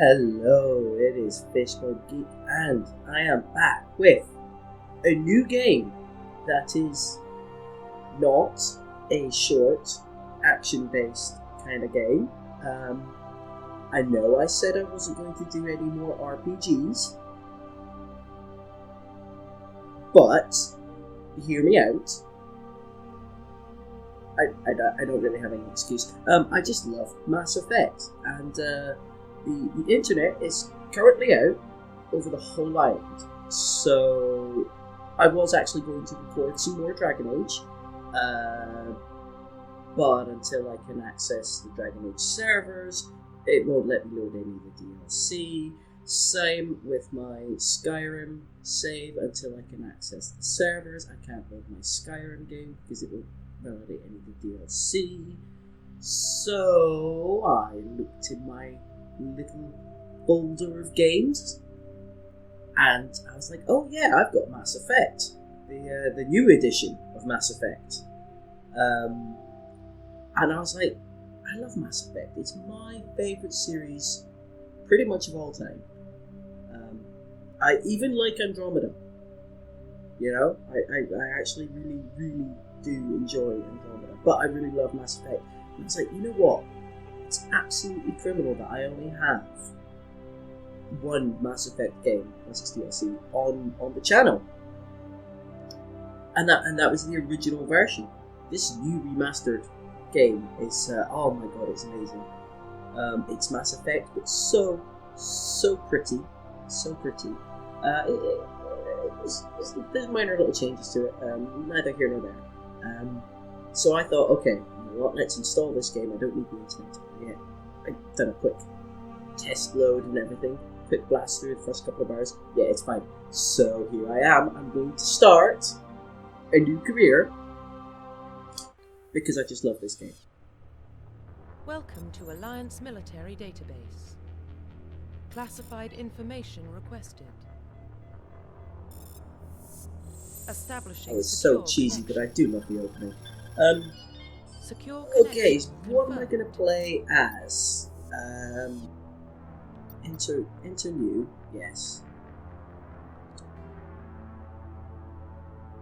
Hello, it is fishbulbgeek, and I am back with a new game that is not a short, action-based kind of game. I know I said I wasn't going to do any more RPGs, but hear me out. I don't really have any excuse. I just love Mass Effect, and the internet is currently out over the whole island. So I was actually going to record some more Dragon Age, but until I can access the Dragon Age servers, it won't let me load any of the DLC. Same with my Skyrim save. Until I can access the servers, I can't load my Skyrim game because it won't validate any of the DLC. So I looked in my little folder of games, and I was like, "Oh yeah, I've got Mass Effect, the new edition of Mass Effect." And I was like, "I love Mass Effect. It's my favorite series, pretty much of all time. I even like Andromeda. You know, I actually really do enjoy Andromeda, but I really love Mass Effect." And I was like, you know what? It's absolutely criminal that I only have one Mass Effect game, plus its DLC, on the channel. And that was the original version. This new remastered game is, oh my god, it's amazing. It's Mass Effect, but so pretty. So pretty. There's minor little changes to it, neither here nor there. So I thought, okay, you know what, let's install this game. I don't need the internet to play it. I've done a quick test load and everything, quick blast through the first couple of hours. Yeah, it's fine. So here I am. I'm going to start a new career because I just love this game. Welcome to Alliance Military Database. Classified information requested. Establishing. Oh, it's so cheesy, but I do love the opening. Secure Okay, connection what am I confirmed. going to play as? Enter new, yes.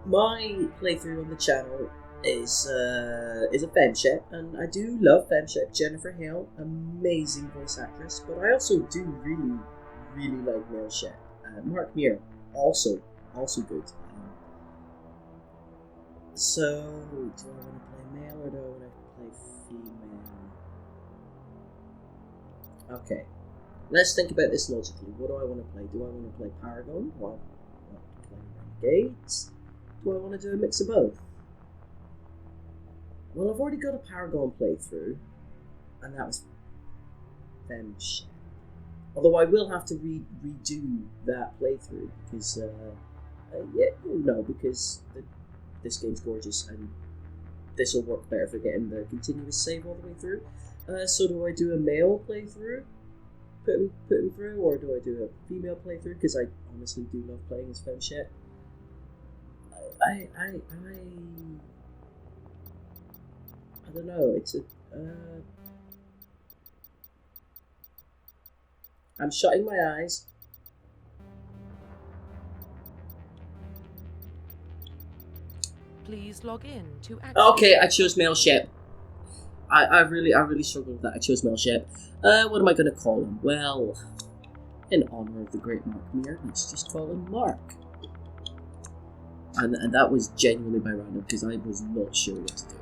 My playthrough on the channel is a Shep, and I do love Shep. Jennifer Hale, amazing voice actress, but I also do really like male Shep. Mark Muir, also good. So, do I want to play male or do I want to play female? Okay, let's think about this logically. What do I want to play? Do I want to play Paragon? Do I want to play Renegades? Do I want to do a mix of both? Well, I've already got a Paragon playthrough, and that was Shep. Although I will have to redo that playthrough because, because this game's gorgeous, and this will work better for getting the continuous save all the way through. So do I do a male playthrough, put him through, or do I do a female playthrough? Because I honestly do love playing as Shep. I don't know. It's a. I'm shutting my eyes. Please log in to access. Okay, I chose male Shep. I really struggled with that. I chose male Shep. What am I going to call him? Well, in honor of the great Mark Muir, let's just call him Mark. And that was genuinely by random because I was not sure what to do.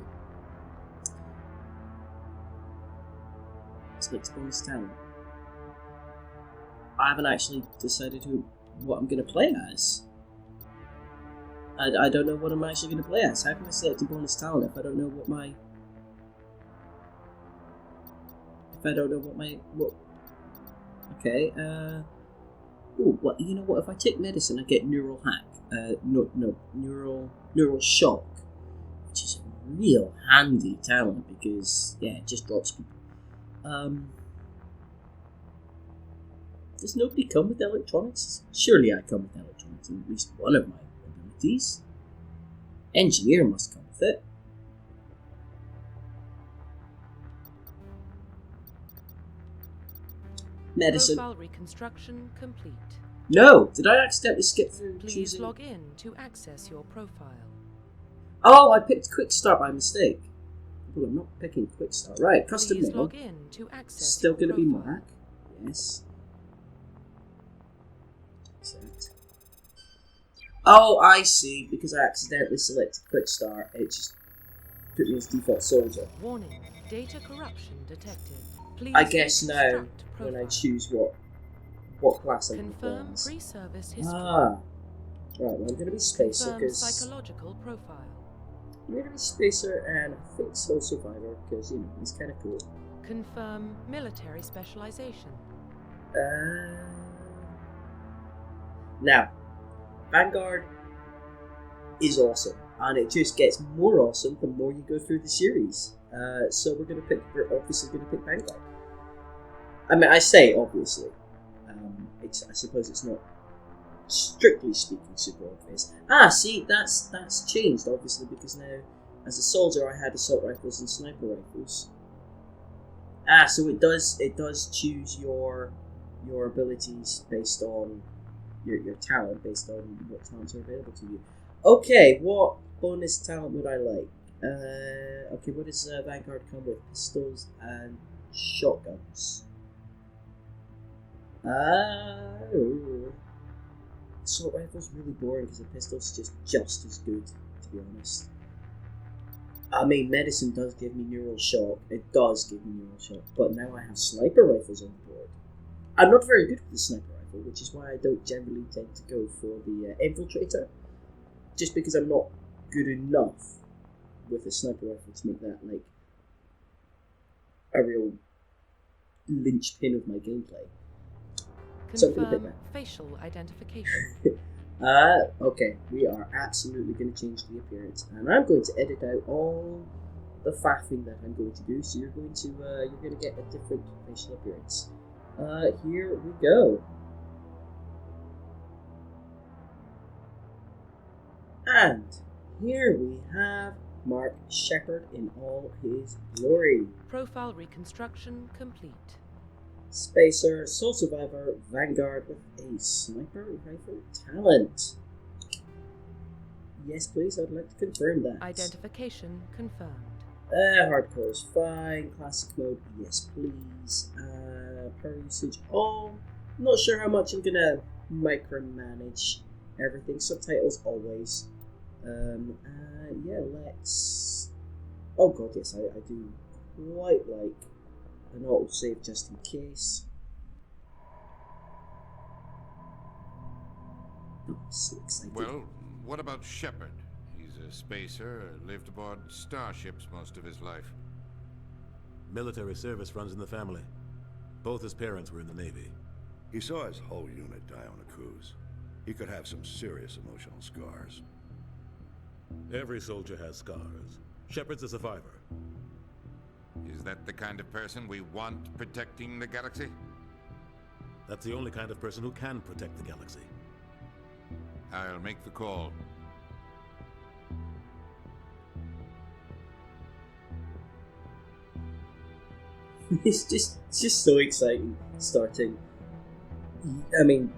Select bonus talent. I haven't actually decided what I'm going to play as. I don't know what I'm actually going to play as. How can I select a bonus talent if I don't know what my... Okay, what, you know what, if I take medicine I get neural hack. Neural shock. Which is a real handy talent because, yeah, it just drops people. Does nobody come with electronics? Surely I come with electronics in at least one of my abilities. Engineer must come with it. Medicine. Profile reconstruction complete. No! Did I accidentally skip through Please choosing... log in to access your profile. Oh, I picked Quick Start by mistake. Well, I'm not picking Quick Start. Right, custom Please mail. log in to access Still your going to be profile. Mark. Yes. Accept. Oh, I see. Because I accidentally selected Quick Start, it just put me as default soldier. Warning, data corruption detected. Please I guess now, reconstruct when I profile. choose what class I'm Confirm going as. pre-service history. Ah. Right, well, I'm going to be Spacer, Confirm because... psychological profile. I'm going to be Spacer, and I think Soul Survivor, because, you know, he's kind of cool. Confirm military specialization. Now, Vanguard is awesome, and it just gets more awesome the more you go through the series. So we're obviously going to pick Vanguard. I mean, I say obviously. I suppose it's not strictly speaking super obvious. Ah, see, that's changed obviously because now, as a soldier, I had assault rifles and sniper rifles. Ah, so it does choose your abilities based on your talent, based on what talents are available to you. Okay, what bonus talent would I like? Okay, what does Vanguard come with? Pistols and shotguns. Assault rifle's really boring because the pistol's just as good, to be honest. I mean, medicine does give me neural shock. It does give me neural shock, but now I have sniper rifles on board. I'm not very good with the sniper rifle, which is why I don't generally tend to go for the infiltrator. Just because I'm not good enough with a sniper rifle to make that like a real linchpin of my gameplay. Confirm facial identification. Okay, we are absolutely going to change the appearance, and I'm going to edit out all the faffing that I'm going to do. So you're going to get a different facial appearance. Here we go. And here we have Mark Shepard in all his glory. Profile reconstruction complete. Spacer, Soul Survivor, Vanguard with a sniper rifle talent. Yes, please, I'd like to confirm that. Identification confirmed. Hardcore is fine. Classic mode, yes, please. Power usage, not sure how much I'm gonna micromanage everything. Subtitles, always. Yeah, let's... Oh god, yes, I do quite like an autosave just in case. Oh, I'm so excited. Well, what about Shepard? He's a spacer, lived aboard starships most of his life. Military service runs in the family. Both his parents were in the Navy. He saw his whole unit die on a cruise. He could have some serious emotional scars. Every soldier has scars. Shepard's a survivor. Is that the kind of person we want protecting the galaxy? That's the only kind of person who can protect the galaxy. I'll make the call. It's just so exciting starting. I mean,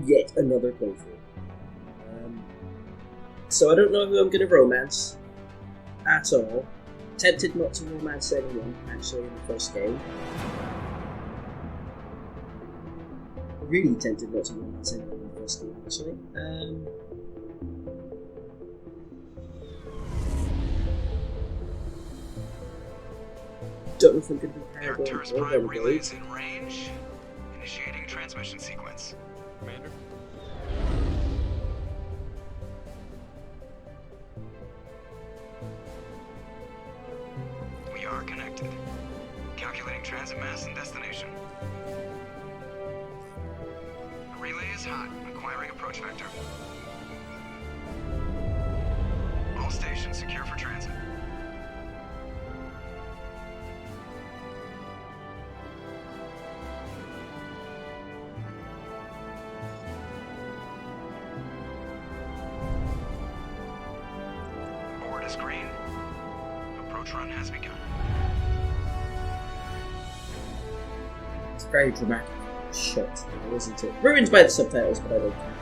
yet another playthrough. So I don't know who I'm going to romance at all. Tempted not to romance anyone actually in the first game. Really tempted not to romance anyone in the first game actually. Don't know if I'm going to be paranoid Arcturus or Prime renegade. relays in range. Initiating transmission sequence. Commander? We are connected. Calculating transit mass and destination. The relay is hot. Acquiring approach vector. All stations secure for transit. Board is green. Approach run has begun. It's very dramatic. Shit, that wasn't it. Ruined by the subtitles, but I don't care.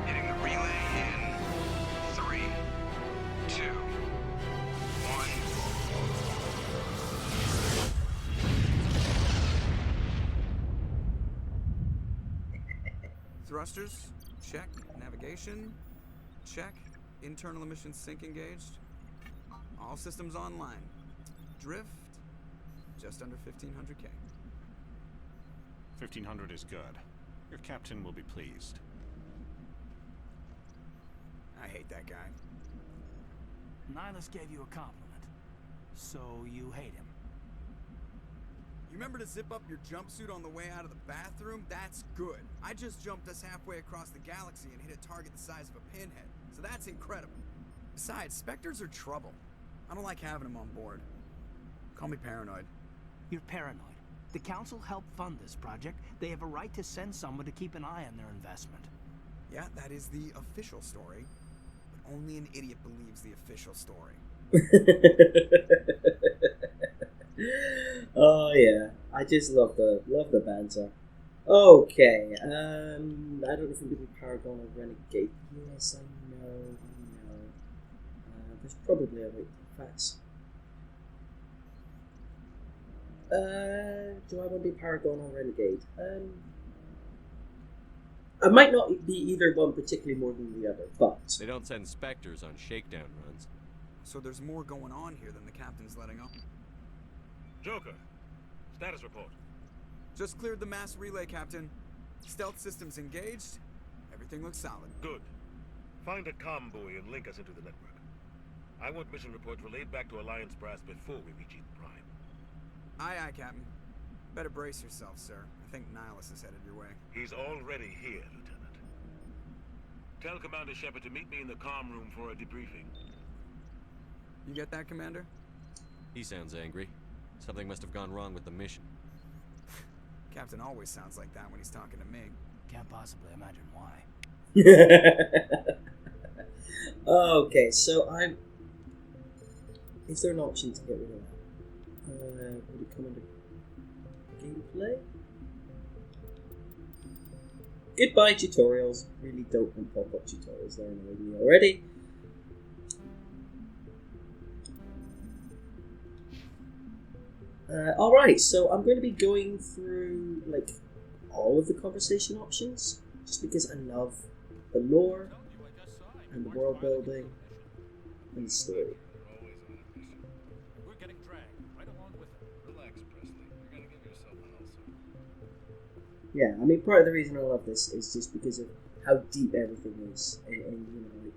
Hitting the relay in 3, 2, 1. Thrusters, check. Navigation, check. Internal emissions sync engaged. All systems online. Drift, just under 1,500K. 1,500 is good. Your captain will be pleased. I hate that guy. Nihilus gave you a compliment, so you hate him. You remember to zip up your jumpsuit on the way out of the bathroom? That's good. I just jumped us halfway across the galaxy and hit a target the size of a pinhead, so that's incredible. Besides, Spectres are trouble. I don't like having them on board. Call me paranoid. You're paranoid. The Council helped fund this project. They have a right to send someone to keep an eye on their investment. Yeah, that is the official story. But only an idiot believes the official story. Oh yeah, I just love the banter. Okay, I don't know if I'm gonna Paragon or Renegade. Yes, I know. There's probably a way to fast. Do I want to be Paragon or Renegade? I might not be either one particularly more than the other, but they don't send Spectres on shakedown runs. So there's more going on here than the captain's letting on. Joker, status report. Just cleared the mass relay, Captain. Stealth systems engaged. Everything looks solid. Good. Find a comm buoy and link us into the network. I want mission reports relayed back to Alliance Brass before we reach Eden Prime. Aye, aye, Captain. Better brace yourself, sir. I think Nihilus is headed your way. He's already here, Lieutenant. Tell Commander Shepard to meet me in the comm room for a debriefing. You get that, Commander? He sounds angry. Something must have gone wrong with the mission. Captain always sounds like that when he's talking to me. Can't possibly imagine why. Okay, so I'm... Is there an option to get rid of that? Would it come under gameplay? Goodbye tutorials. Really don't want pop-up tutorials, they're annoying me already. Alright, so I'm going to be going through like all of the conversation options, just because I love the lore and the world building and the story. We're getting dragged right along with it. Relax, Presley. You're gonna give yourself an ulcer. Yeah, I mean, part of the reason I love this is just because of how deep everything is, and you know, like,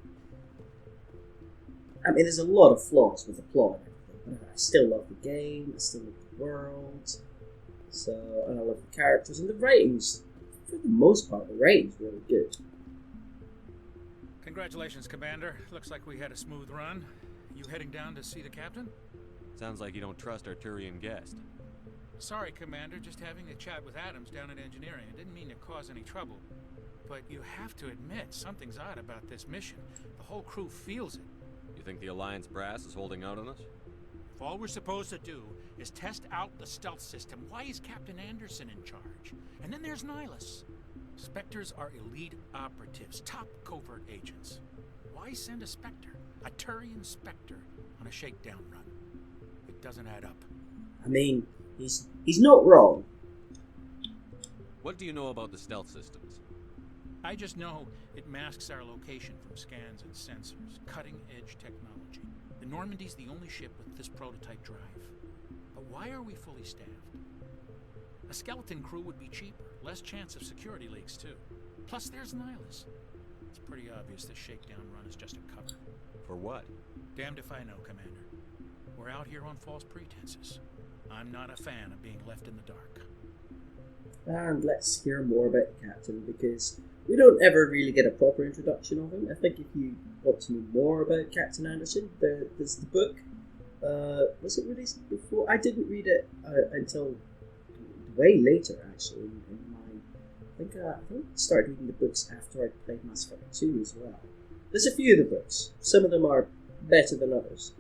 I mean, there's a lot of flaws with the plot and everything, but I still love the game, I still love the world, and I love the characters, and the ratings, for the most part, the ratings really good. Congratulations, Commander. Looks like we had a smooth run. You heading down to see the captain? Sounds like you don't trust our Turian guest. Sorry, Commander. Just having a chat with Adams down at engineering. I didn't mean to cause any trouble. But you have to admit, something's odd about this mission. The whole crew feels it. You think the Alliance Brass is holding out on us? If all we're supposed to do is test out the stealth system, why is Captain Anderson in charge? And then there's Nihilus. Spectres are elite operatives, top covert agents. Why send a Spectre, a Turian Spectre, on a shakedown run? It doesn't add up. I mean, he's not wrong. What do you know about the stealth systems? I just know it masks our location from scans and sensors. Cutting-edge technology. The Normandy's the only ship with this prototype drive. But why are we fully staffed? A skeleton crew would be cheaper, less chance of security leaks too. Plus there's Nihilus. It's pretty obvious this shakedown run is just a cover. For what? Damned if I know, Commander. We're out here on false pretenses. I'm not a fan of being left in the dark. And let's hear more about the Captain, because we don't ever really get a proper introduction of him. I think if you want to know more about Captain Anderson, there's the book. Was it released before? I didn't read it until way later, actually. I think I started reading the books after I played Mass Effect 2 as well. There's a few of the books. Some of them are better than others.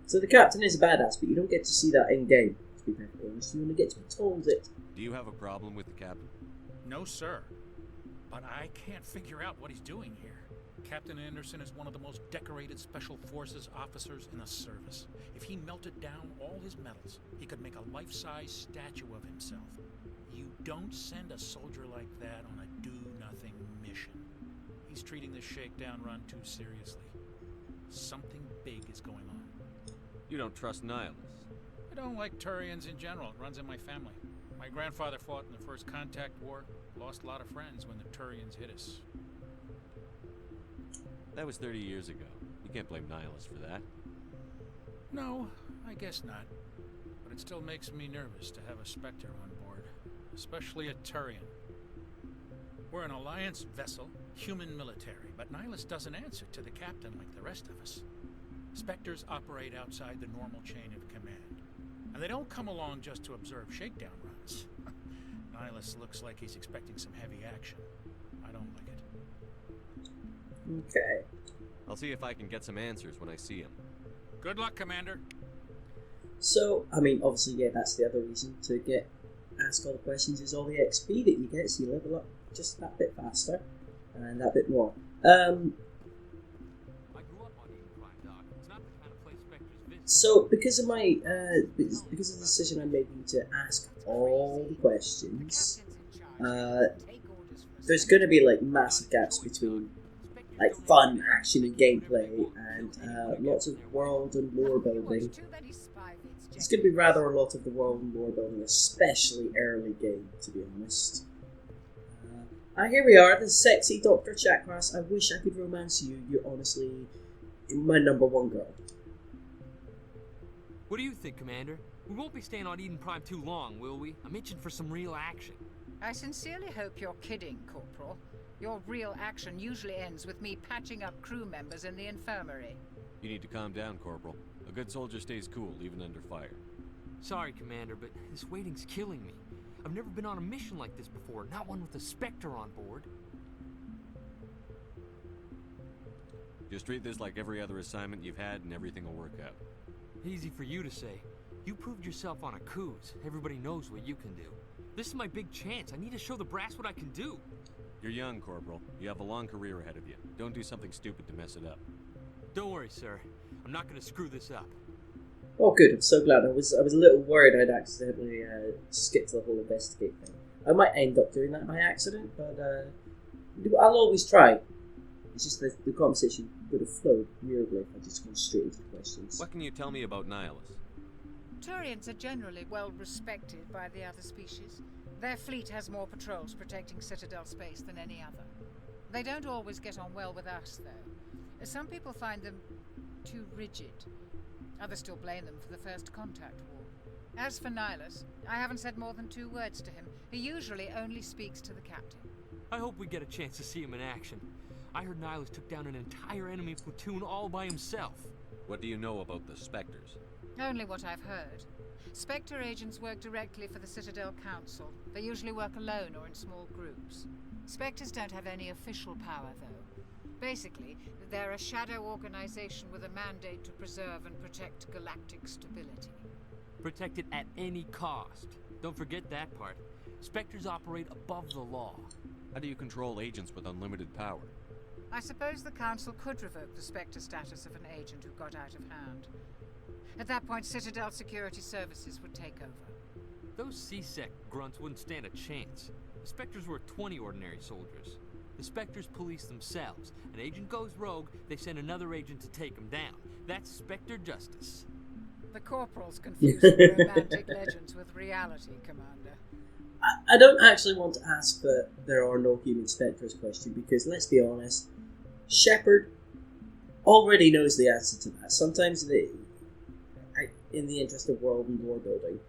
So the captain is a badass, but you don't get to see that in game. To be perfectly honest, you only get to be told it. Do you have a problem with the captain? No, sir. But I can't figure out what he's doing here. Captain Anderson is one of the most decorated Special Forces officers in the service. If he melted down all his medals, he could make a life-size statue of himself. You don't send a soldier like that on a do-nothing mission. He's treating this shakedown run too seriously. Something big is going on. You don't trust Nihilus? I don't like Turians in general. It runs in my family. My grandfather fought in the First Contact War. Lost a lot of friends when the Turians hit us. That was 30 years ago. You can't blame Nihilus for that. No, I guess not. But it still makes me nervous to have a Spectre on board. Especially a Turian. We're an Alliance vessel, human military, but Nihilus doesn't answer to the captain like the rest of us. Spectres operate outside the normal chain of command. And they don't come along just to observe shakedown runs. Nihilus looks like he's expecting some heavy action. I don't like it. Okay. I'll see if I can get some answers when I see him. Good luck, Commander. So, I mean, obviously, yeah, that's the other reason to ask all the questions is all the XP that you get, so you level up just that bit faster and that bit more. So, because of my because of the decision I made to ask all the questions, there's going to be like massive gaps between like fun, action, and gameplay, and lots of world and lore building. It's going to be rather a lot of the world and lore building, especially early game, to be honest. Here we are, the sexy Dr. Chakras. I wish I could romance you. You're honestly my number one girl. What do you think, Commander? We won't be staying on Eden Prime too long, will we? I'm itching for some real action. I sincerely hope you're kidding, Corporal. Your real action usually ends with me patching up crew members in the infirmary. You need to calm down, Corporal. A good soldier stays cool, even under fire. Sorry, Commander, but this waiting's killing me. I've never been on a mission like this before, not one with a Spectre on board. Just treat this like every other assignment you've had and everything will work out. Easy for you to say. You proved yourself on a cruise. Everybody knows what you can do. This is my big chance. I need to show the brass what I can do. You're young, Corporal. You have a long career ahead of you. Don't do something stupid to mess it up. Don't worry, sir. I'm not going to screw this up. Oh, good. I'm so glad. I was a little worried I'd accidentally skipped the whole investigate thing. I might end up doing that by accident, but I'll always try. It's just the conversation would have flowed weirdly if I just gone straight into the questions. What can you tell me about Nihilus? Turians are generally well respected by the other species. Their fleet has more patrols protecting Citadel space than any other. They don't always get on well with us, though. Some people find them too rigid. Others still blame them for the First Contact War. As for Nihilus, I haven't said more than 2 words to him. He usually only speaks to the captain. I hope we get a chance to see him in action. I heard Nihilus took down an entire enemy platoon all by himself. What do you know about the Spectres? Only what I've heard. Spectre agents work directly for the Citadel Council. They usually work alone or in small groups. Spectres don't have any official power, though. Basically, they're a shadow organization with a mandate to preserve and protect galactic stability. Protect it at any cost. Don't forget that part. Spectres operate above the law. How do you control agents with unlimited power? I suppose the Council could revoke the Spectre status of an agent who got out of hand. At that point, Citadel Security Services would take over. Those C-Sec grunts wouldn't stand a chance. The Spectres were 20 ordinary soldiers. The Spectres police themselves. An agent goes rogue, they send another agent to take him down. That's Spectre justice. The Corporal's confusing romantic legends with reality, Commander. I don't actually want to ask the there are no human Spectres question because, let's be honest, Shepard already knows the answer to that. Sometimes in the interest of world and lore building,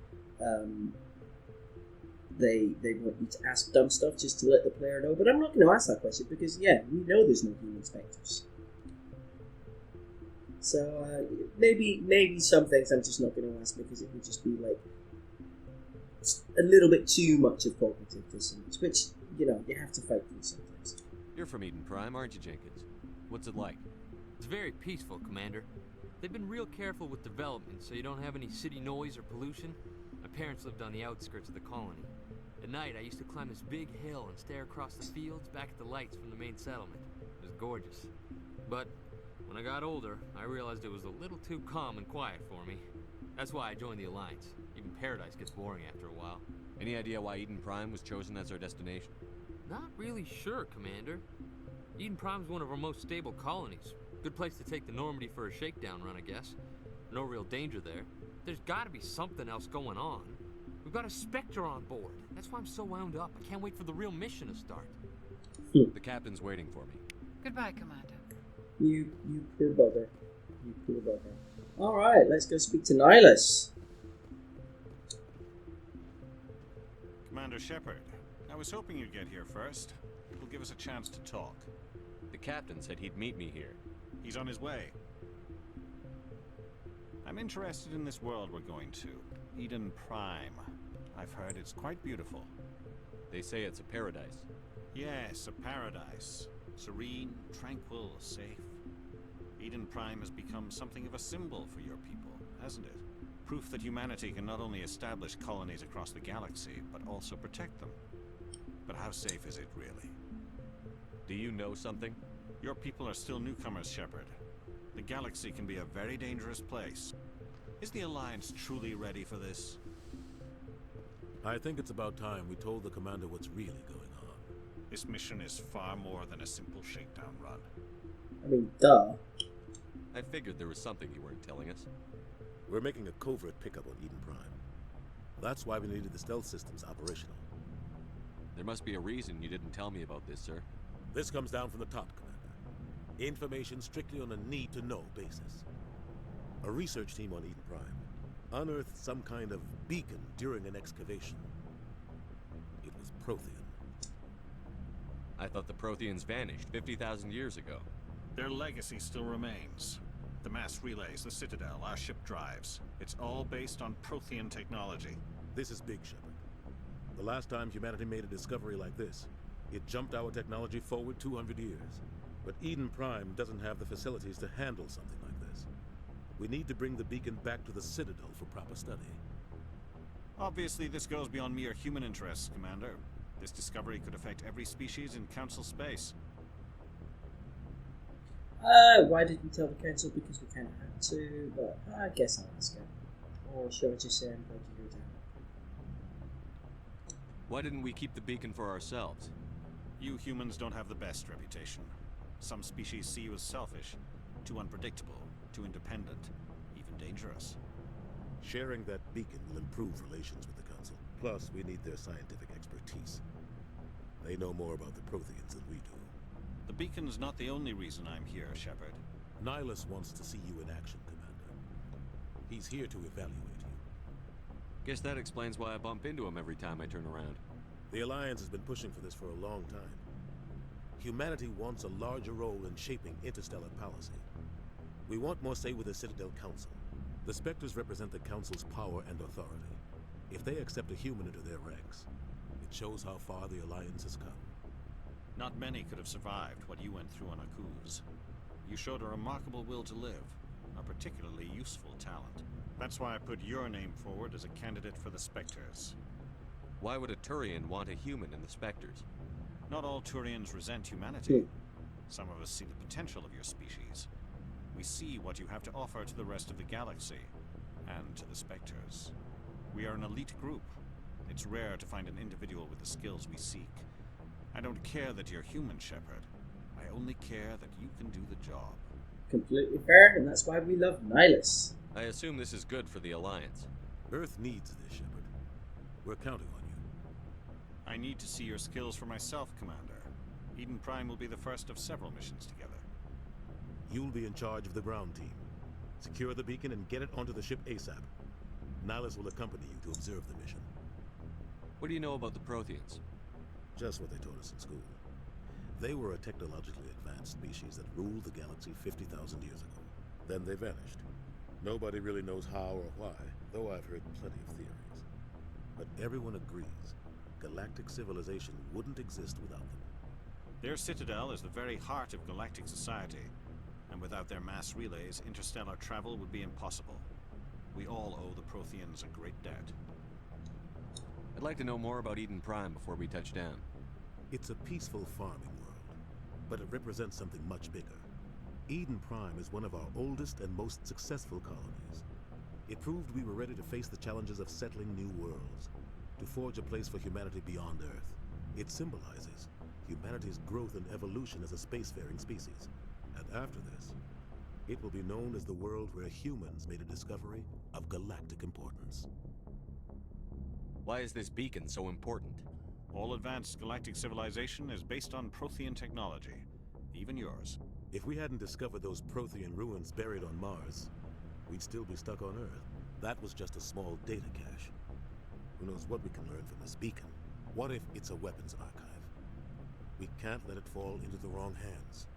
they want you to ask dumb stuff just to let the player know. But I'm not going to ask that question because, yeah, we know there's no human Spectres. So maybe some things I'm just not going to ask because it would just be like a little bit too much of cognitive dissonance, which, you know, you have to fight through sometimes. You're from Eden Prime, aren't you, Jenkins? What's it like? It's very peaceful, Commander. They've been real careful with development, so you don't have any city noise or pollution. My parents lived on the outskirts of the colony. At night, I used to climb this big hill and stare across the fields back at the lights from the main settlement. It was gorgeous. But when I got older, I realized it was a little too calm and quiet for me. That's why I joined the Alliance. Even Paradise gets boring after a while. Any idea why Eden Prime was chosen as our destination? Not really sure, Commander. Eden Prime's one of our most stable colonies. Good place to take the Normandy for a shakedown run, I guess. No real danger there. There's gotta be something else going on. We've got a Spectre on board. That's why I'm so wound up. I can't wait for the real mission to start. The captain's waiting for me. Goodbye, Commander. You poor bugger. You poor bugger. Alright, let's go speak to Nihilus. Commander Shepard, I was hoping you'd get here first. It will give us a chance to talk. The captain said he'd meet me here. He's on his way. I'm interested in this world we're going to. Eden Prime. I've heard it's quite beautiful. They say it's a paradise. Yes, a paradise. Serene, tranquil, safe. Eden Prime has become something of a symbol for your people, hasn't it? Proof that humanity can not only establish colonies across the galaxy, but also protect them. But how safe is it, really? Do you know something? Your people are still newcomers, Shepard. The galaxy can be a very dangerous place. Is the Alliance truly ready for this? I think it's about time we told the commander what's really going on. This mission is far more than a simple shakedown run. I mean, duh. I figured there was something you weren't telling us. We're making a covert pickup on Eden Prime. That's why we needed the stealth systems operational. There must be a reason you didn't tell me about this, sir. This comes down from the top, Commander. Information strictly on a need-to-know basis. A research team on Eden Prime unearthed some kind of beacon during an excavation. It was Prothean. I thought the Protheans vanished 50,000 years ago. Their legacy still remains. The mass relays, the Citadel, our ship drives. It's all based on Prothean technology. This is big, Shepard. The last time humanity made a discovery like this, it jumped our technology forward 200 years. But Eden Prime doesn't have the facilities to handle something like this. We need to bring the beacon back to the Citadel for proper study. Obviously, this goes beyond mere human interests, Commander. This discovery could affect every species in Council space. Why didn't you tell the Council? Because we kind of had to, but I guess I'll ask her. Or should I just say I'm going to hear down? Why didn't we keep the beacon for ourselves? You humans don't have the best reputation. Some species see you as selfish, too unpredictable, too independent, even dangerous. Sharing that beacon will improve relations with the Council. Plus, we need their scientific expertise. They know more about the Protheans than we do. The beacon's not the only reason I'm here, Shepard. Nihilus wants to see you in action, Commander. He's here to evaluate you. Guess that explains why I bump into him every time I turn around. The Alliance has been pushing for this for a long time. Humanity wants a larger role in shaping interstellar policy. We want more say with the Citadel Council. The Spectres represent the Council's power and authority. If they accept a human into their ranks, it shows how far the Alliance has come. Not many could have survived what you went through on Akuz. You showed a remarkable will to live, a particularly useful talent. That's why I put your name forward as a candidate for the Spectres. Why would a Turian want a human in the Spectres? Not all Turians resent humanity. Some of us see the potential of your species. We see what you have to offer to the rest of the galaxy, and to the Spectres. We are an elite group. It's rare to find an individual with the skills we seek. I don't care that you're human, Shepard. I only care that you can do the job. Completely fair, and that's why we love Nihilus. I assume this is good for the Alliance. Earth needs this, Shepard. We're counting on you. I need to see your skills for myself, Commander. Eden Prime will be the first of several missions together. You'll be in charge of the ground team. Secure the beacon and get it onto the ship ASAP. Nihilus will accompany you to observe the mission. What do you know about the Protheans? Just what they taught us in school. They were a technologically advanced species that ruled the galaxy 50,000 years ago. Then they vanished. Nobody really knows how or why, though I've heard plenty of theories. But everyone agrees, galactic civilization wouldn't exist without them. Their citadel is the very heart of galactic society. And without their mass relays, interstellar travel would be impossible. We all owe the Protheans a great debt. I'd like to know more about Eden Prime before we touch down. It's a peaceful farming world, but it represents something much bigger. Eden Prime is one of our oldest and most successful colonies. It proved we were ready to face the challenges of settling new worlds, to forge a place for humanity beyond Earth. It symbolizes humanity's growth and evolution as a spacefaring species. And after this, it will be known as the world where humans made a discovery of galactic importance. Why is this beacon so important? All advanced galactic civilization is based on Prothean technology, even yours. If we hadn't discovered those Prothean ruins buried on Mars, we'd still be stuck on Earth. That was just a small data cache. Who knows what we can learn from this beacon? What if it's a weapons archive? We can't let it fall into the wrong hands.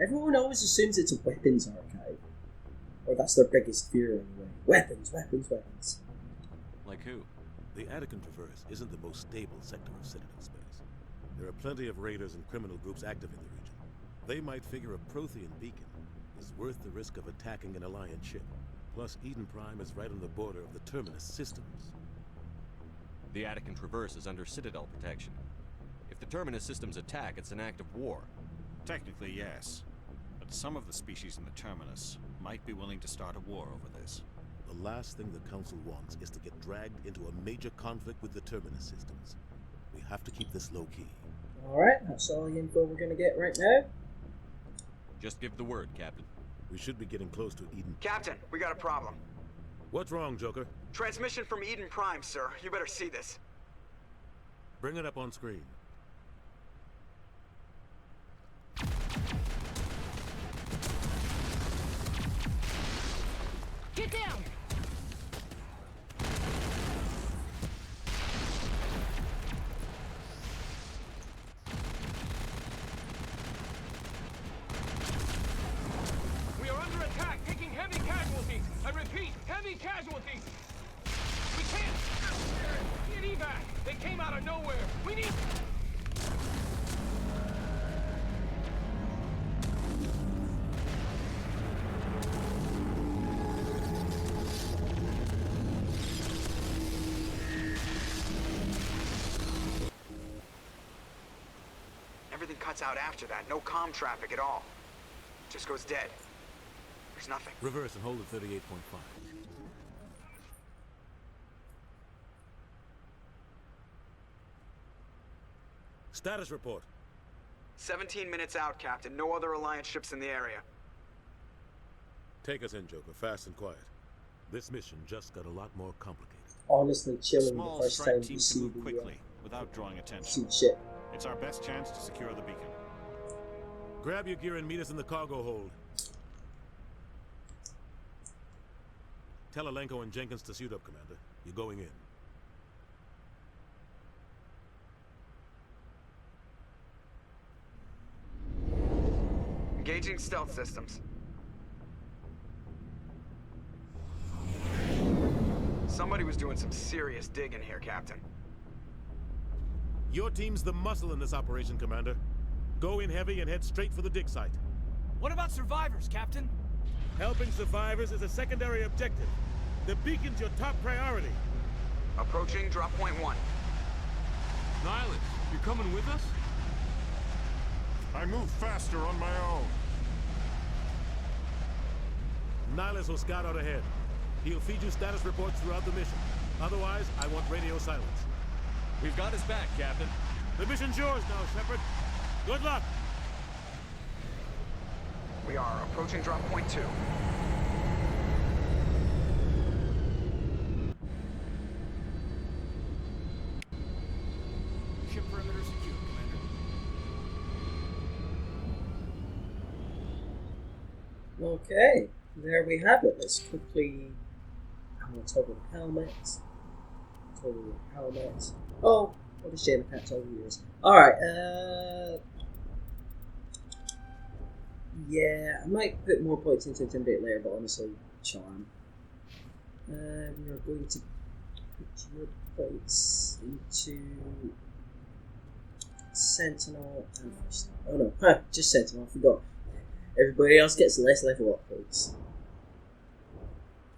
Everyone always assumes it's a weapons archive. Or that's their biggest fear anyway. Weapons, weapons, weapons. Like who? The Attican Traverse isn't the most stable sector of Citadel space. There are plenty of raiders and criminal groups active in the region. They might figure a Prothean beacon is worth the risk of attacking an Alliance ship. Plus, Eden Prime is right on the border of the Terminus systems. The Attican Traverse is under Citadel protection. If the Terminus systems attack, it's an act of war. Technically, yes. But some of the species in the Terminus might be willing to start a war over this. The last thing the Council wants is to get dragged into a major conflict with the Terminus systems. We have to keep this low-key. Alright, that's all the info we're going to get right now. Just give the word, Captain. We should be getting close to Eden. Captain, we got a problem. What's wrong, Joker? Transmission from Eden Prime, sir. You better see this. Bring it up on screen. Get down! We are under attack, taking heavy casualties. I repeat, heavy casualties. We can't get evac. They came out of nowhere. We need... Everything cuts out after that. No comm traffic at all. Just goes dead. There's nothing. Reverse and hold at 38.5. Status report. 17 minutes out, Captain. No other Alliance ships in the area. Take us in, Joker. Fast and quiet. This mission just got a lot more complicated. Honestly, chilling Small the first strike time team you can see move the quickly without drawing attention. see shit. It's our best chance to secure the beacon. Grab your gear and meet us in the cargo hold. Tell Alenko and Jenkins to suit up, Commander. You're going in. Engaging stealth systems. Somebody was doing some serious digging here, Captain. Your team's the muscle in this operation, Commander. Go in heavy and head straight for the dig site. What about survivors, Captain? Helping survivors is a secondary objective. The beacon's your top priority. Approaching drop point 1. Nihilus, you coming with us? I move faster on my own. Nihilus will scout out ahead. He'll feed you status reports throughout the mission. Otherwise, I want radio silence. We've got his back, Captain. The mission's yours now, Shepard. Good luck! We are approaching drop point 2. Ship perimeter secure, Commander. Okay, there we have it. Let's quickly... I'm going to toggle the helmet. Toggle the helmet. Oh, what a shame I can't toggle yours. Alright, yeah, I might put more points into Intimidate later, but honestly, Charm. We are going to put your points into Sentinel and... Oh no, just Sentinel, I forgot. Everybody else gets less level up points.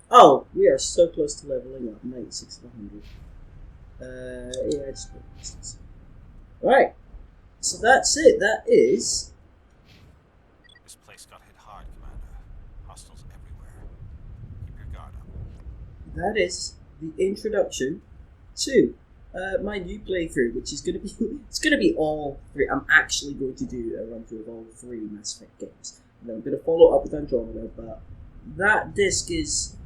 Oh, we are so close to leveling up. 96 to 100. Yeah, it's good. Right. So that's it. That is... This place got hit hard, Commander. Hostiles everywhere. Keep your guard up. That is the introduction to my new playthrough, which is going to be it's going to be all three. I'm actually going to do a run through of all three Mass Effect games, and then I'm going to follow up with Andromeda. But that disc is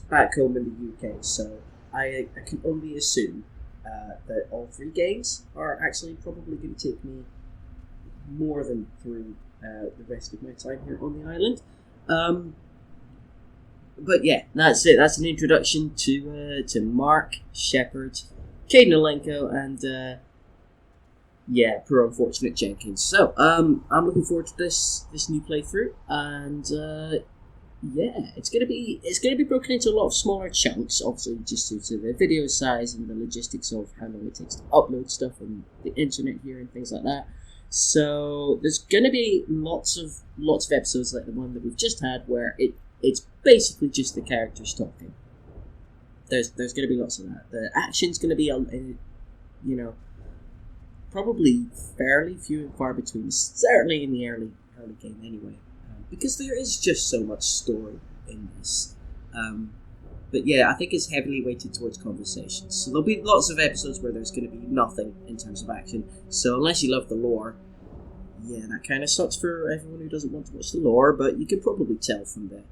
back home in the UK, so I can only assume that all three games are actually probably going to take me more than through the rest of my time here on the island. But yeah, that's it. That's an introduction to Mark, Shepard, Caden Alenko, and poor unfortunate Jenkins. So I'm looking forward to this new playthrough, and it's gonna be broken into a lot of smaller chunks, obviously just due to the video size and the logistics of how long it takes to upload stuff on the internet here and things like that. So there's gonna be lots of episodes like the one that we've just had, where it's basically just the characters talking. There's going to be lots of that. The action's going to be, probably fairly few and far between. Certainly in the early game, anyway, because there is just so much story in this. But yeah, I think it's heavily weighted towards conversations. So there'll be lots of episodes where there's going to be nothing in terms of action. So unless you love the lore, yeah, that kind of sucks for everyone who doesn't want to watch the lore. But you can probably tell from the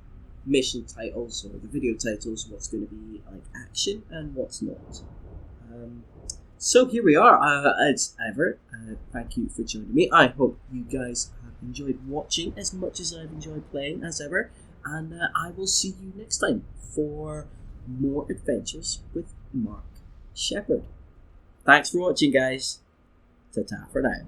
mission titles or the video titles what's going to be like action and what's not. So here we are, as ever. Thank you for joining me. I hope you guys have enjoyed watching as much as I've enjoyed playing, as ever, and I will see you next time for more adventures with Mark Shepard. Thanks for watching, guys. Ta-ta for now.